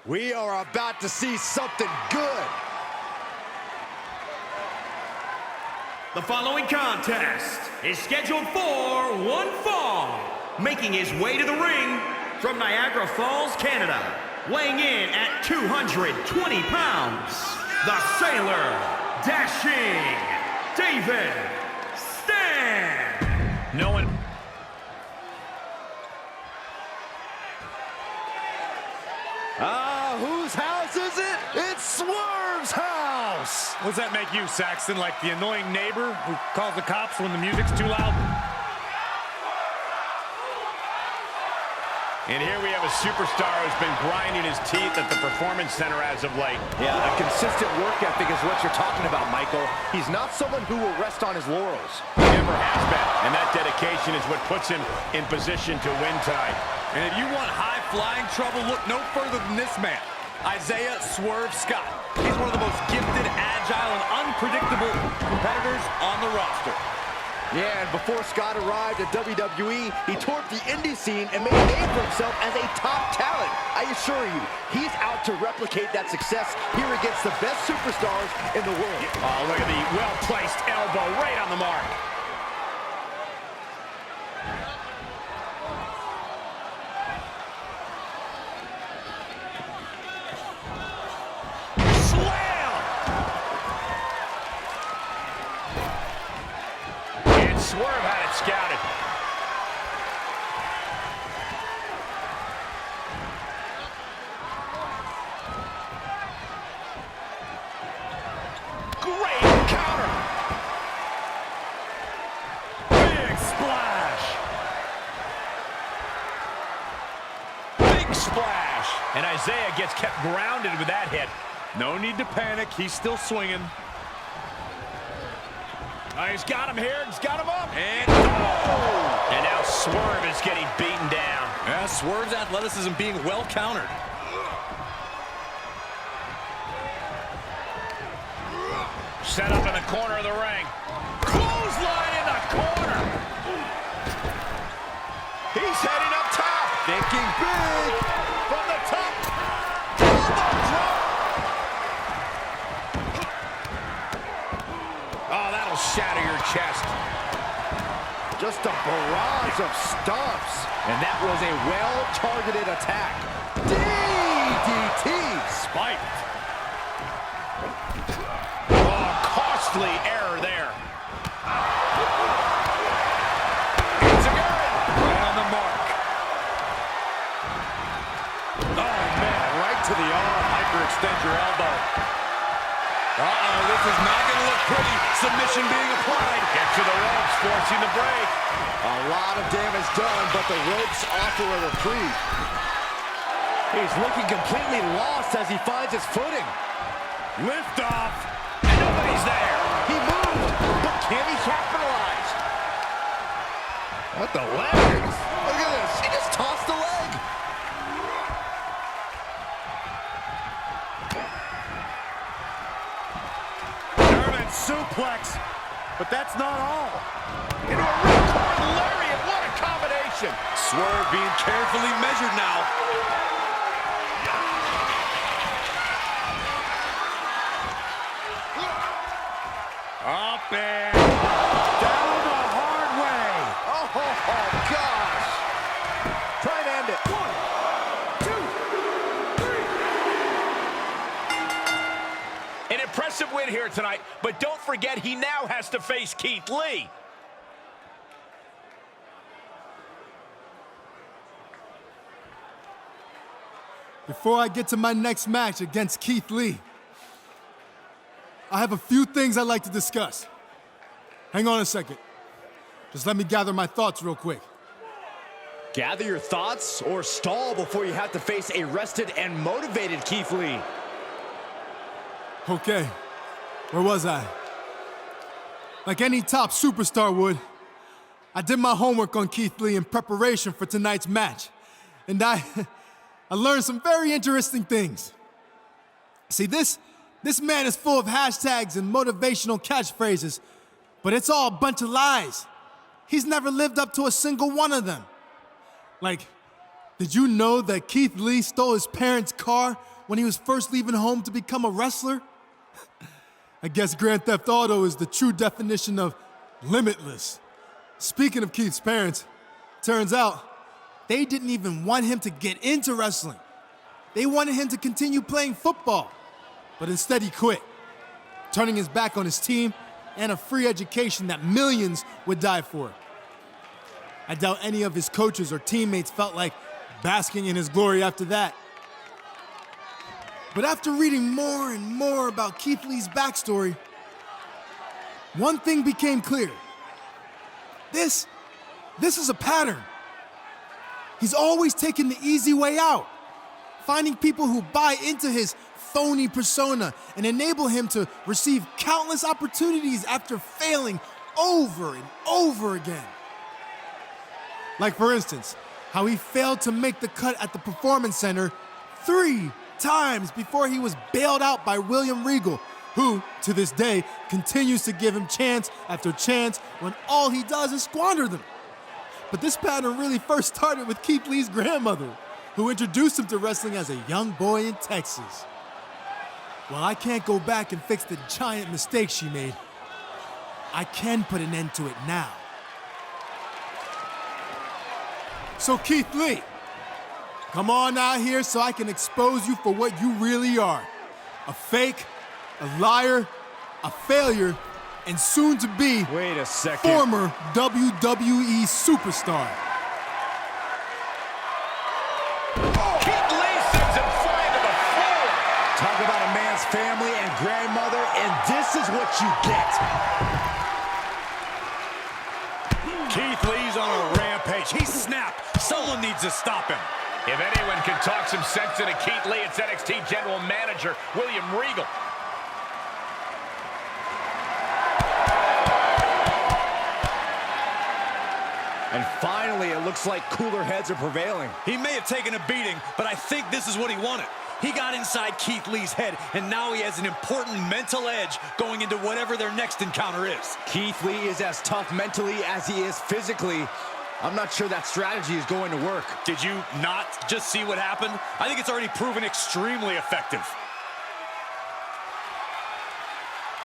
We are about to see something good. The following contest is scheduled for one fall. Making his way to the ring from Niagara Falls, Canada, weighing in at 220 pounds, the Sailor, Dashing David Stan. No one. Whose house is it? It's Swerve's house! What does that make you, Saxton? Like the annoying neighbor who calls the cops when the music's too loud? And here we have a superstar who's been grinding his teeth at the Performance Center as of late. Yeah, a consistent work ethic is what you're talking about, Michael. He's not someone who will rest on his laurels. He never has been, and that dedication is what puts him in position to win tonight. And if you want high-flying trouble, look no further than this man, Isaiah Swerve Scott. He's one of the most gifted, agile, and unpredictable competitors on the roster. Yeah, and before Scott arrived at WWE, he toured the indie scene and made a name for himself as a top talent. I assure you, he's out to replicate that success here against the best superstars in the world. Oh, look at the well-placed elbow right on the mark. Swerve had it scouted. Great counter. Big splash. Big splash. And Isaiah gets kept grounded with that hit. No need to panic. He's still swinging. He's got him here. He's got him up. And oh! And now Swerve is getting beaten down. Yeah, Swerve's athleticism being well countered. Set up in the corner of the ring. Clothesline in the corner. He's heading up top. Thinking big From the top. Elbow drop. Oh, that'll shatter your chest. Just a barrage of stomps. And that was a well-targeted attack. DDT! Spiked. Oh, costly error there. It's a good. Right on the mark. Oh, man, right to the arm. Hyperextend your elbow. Uh-oh, this is not going to look pretty. Submission being applied. Get to the ropes, forcing the break. A lot of damage done, but the ropes offer a reprieve. He's looking completely lost as he finds his footing. Lift off. And nobody's there. He moved, but can he capitalize? What the legs? Look at this. He just tossed the leg. German suplex. But that's not all. Into a ripcord lariat. What a combination. Swerve being carefully measured now. Up and down the hard way. Oh, gosh. Try and end it. 1, 2, 3. An impressive win here tonight, but don't forget he now has to face Keith Lee. Before I get to my next match against Keith Lee, I have a few things I'd like to discuss. Hang on a second. Just let me gather my thoughts real quick. Gather your thoughts or stall before you have to face a rested and motivated Keith Lee. Okay, where was I? Like any top superstar would, I did my homework on Keith Lee in preparation for tonight's match. And I learned some very interesting things. See, this man is full of hashtags and motivational catchphrases, but it's all a bunch of lies. He's never lived up to a single one of them. Like, did you know that Keith Lee stole his parents' car when he was first leaving home to become a wrestler? I guess Grand Theft Auto is the true definition of limitless. Speaking of Keith's parents, turns out they didn't even want him to get into wrestling. They wanted him to continue playing football, but instead he quit, turning his back on his team and a free education that millions would die for. I doubt any of his coaches or teammates felt like basking in his glory after that. But after reading more and more about Keith Lee's backstory, one thing became clear. This is a pattern. He's always taken the easy way out, finding people who buy into his phony persona and enable him to receive countless opportunities after failing over and over again. Like, for instance, how he failed to make the cut at the Performance Center 3 times before he was bailed out by William Regal, who, to this day, continues to give him chance after chance when all he does is squander them. But this pattern really first started with Keith Lee's grandmother, who introduced him to wrestling as a young boy in Texas. While I can't go back and fix the giant mistake she made, I can put an end to it now. So Keith Lee, come on out here so I can expose you for what you really are. A fake, a liar, a failure, and soon to be Wait a second. former WWE superstar. Keith Lee sends him flying to the floor. Talk about a man's family and grandmother, and this is what you get. Keith Lee's on a rampage. He snapped. Someone needs to stop him. If anyone can talk some sense into Keith Lee, it's NXT General Manager William Regal. And finally, it looks like cooler heads are prevailing. He may have taken a beating, but I think this is what he wanted. He got inside Keith Lee's head, and now he has an important mental edge going into whatever their next encounter is. Keith Lee is as tough mentally as he is physically. I'm not sure that strategy is going to work. Did you not just see what happened? I think it's already proven extremely effective.